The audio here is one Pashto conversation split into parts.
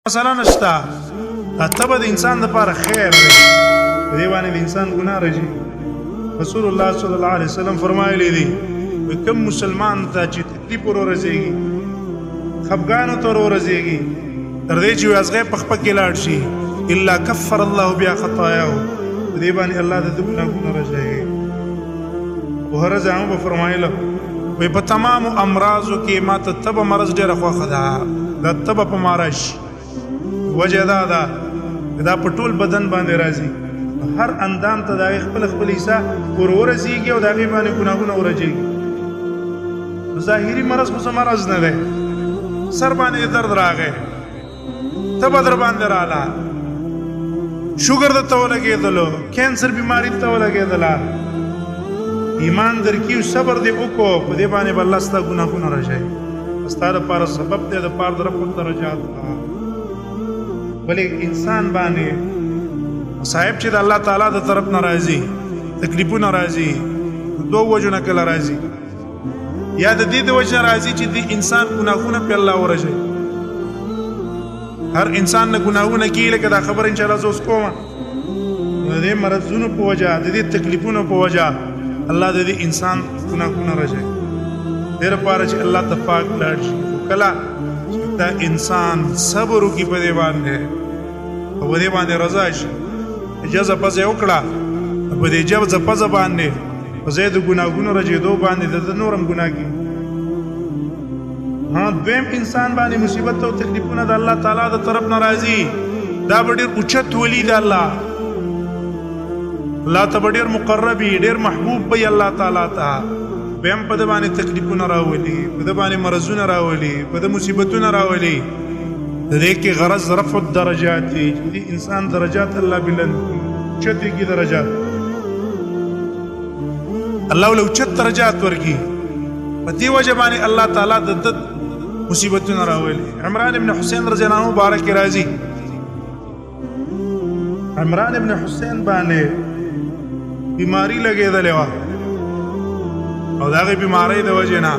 مثلا نشتا تبه د انسان لپاره خیر دی دی باندې د انسان ګناه راځي. رسول الله صلی الله علیه وسلم فرمایلی دی کوم مسلمان ته چې تکلیف ورسېږي خفګانو ته ورسېږي تر دې چې وازغه پخپه کې لاړ شي الا کفر الله بیا خطاياه دی باندې الله د ګناهونو راځي. وهرزه هم فرمایله په تمام امراضو کې ما ته تبه مرض ډېره خوښه ده دا تبه په مارش وجه دا په ټول بدن باندې راځي هر اندام ته دا خپل حصہ ورسیږي او دا باندې ګناهونه ورځيږي. ظاهري مرض خو مرض نه ده سر باندې درد راغی تبه در باندې رااله شوګر د تو لګېدلو کینسر بیماری ته ولګېدله ایمان درکې صبر دې وکړو په دې باندې بل ستا ګناهونه راځي ستاره لپاره سبب دې د پاره در په درجات بلې انسان باندې صاحب چې د الله تعالی د طرف ناراضي تکلیفونه راځي دوه وجونه کله راځي یا د دې د وجه راځي چې د انسان ګناهونه په الله ورځي. هر انسان نه ګناهونه کوي لکه دا خبر ان شاء الله زوس کوم د دې مرزونو په وجه د دې تکلیفونو په وجه الله د دې انسان ګناهونه راځي ډېر پاره چې الله تفاق لاړ شي کله دا انسان صبر وکي په دې باندې او دې باندې رضا شي اجازه پځه وکړه په دې اجازه پځه باندې په زید ګناهونو راځي باندې د نورم ګناه کی ها دویم انسان باندې مصیبت او تکلیفونه د الله تعالی د طرف ناراضي دا ډېر اوچت ولید الله ته ډېر مقربي ډېر محبوب وي الله تعالی ته بهم په باندې تکلیفونه راولي په باندې مرزونه راولي په مصیبتونه راولي د دې کې غرض رفع الدرجات دي انسان درجات الله بلند چته کی درجات الله له چت درجات ورکی په دې وجه باندې الله تعالی د مصیبتونه راولي. عمران ابن حسین رضی الله عنه مبارک راضي عمران ابن حسین باندې بیماری لګېدلې و او داغه بیماری د وجه نه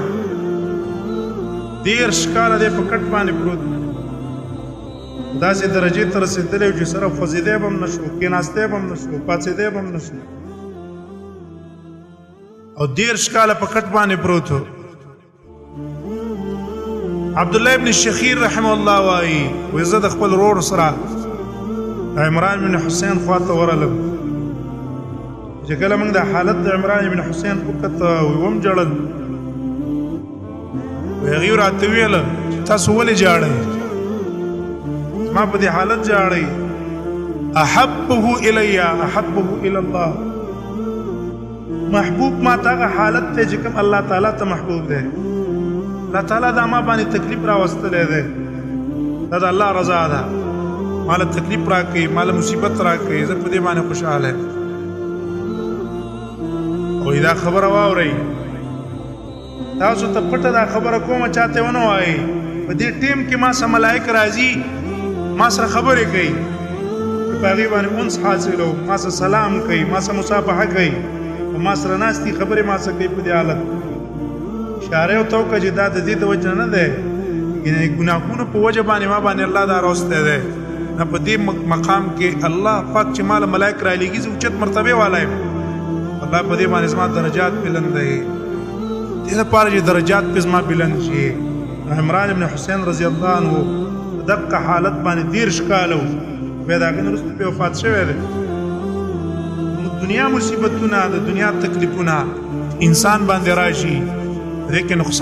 ډېر شکاله د پکټ باندې پروت داسې درجه تر رسیدلې چې سره فزیده بم نشو کیناسته بم نشو پاتېده بم نشو او ډېر شکاله پکټ باندې پروت عبد الله ابن شخير رحمه الله وايي وزد خپل رور سره عمران بن حسین خواته ورلم چې کله موږ د حالت د عمران بن حسین وکړه ووم جړل وغير اتویل تاسو ولې جاړئ ما په دې حالت جاړئ احبه الي احبه الى الله محبوب ما تاغه حالت ته چې کوم الله تعالی ته محبوب ده الله تعالی دا ما باندې تکلیف راوستلې ده دا د الله رضا ده مال تکلیف راکې مال مصیبت راکې زه په دې باندې خوشاله او دا خبره واوري تاسو ته پټه دا خبره کومه چاته ونه وای په دې ټیم کې ما سره ملائک راځي ما سره خبرې کوي په هغه باندې اونس حاصلو ما سره سلام کوي ما سره مصافحه کوي او ما سره ناستي خبرې ما سره کوي په دې حالت اشاره او توګه چې دا د دې د وجه نه ده یعنی ګناهونو په وجه باندې ما باندې الله دا راوسته ده نه په دې مقام کې الله پاک چې مال ملائک را لېږي چې اوچت مرتبه والا الله په دې باندې زما درجات بلند دي دې لپاره چې درجات په زما بلند شي. عمران ابن حسین رضی الله عنه دغه حالت باندې دیر شکالو به دا غن رسول په وفات شوی دی. دنیا مصیبتونه د دنیا تکلیفونه انسان باندې راشي لیکن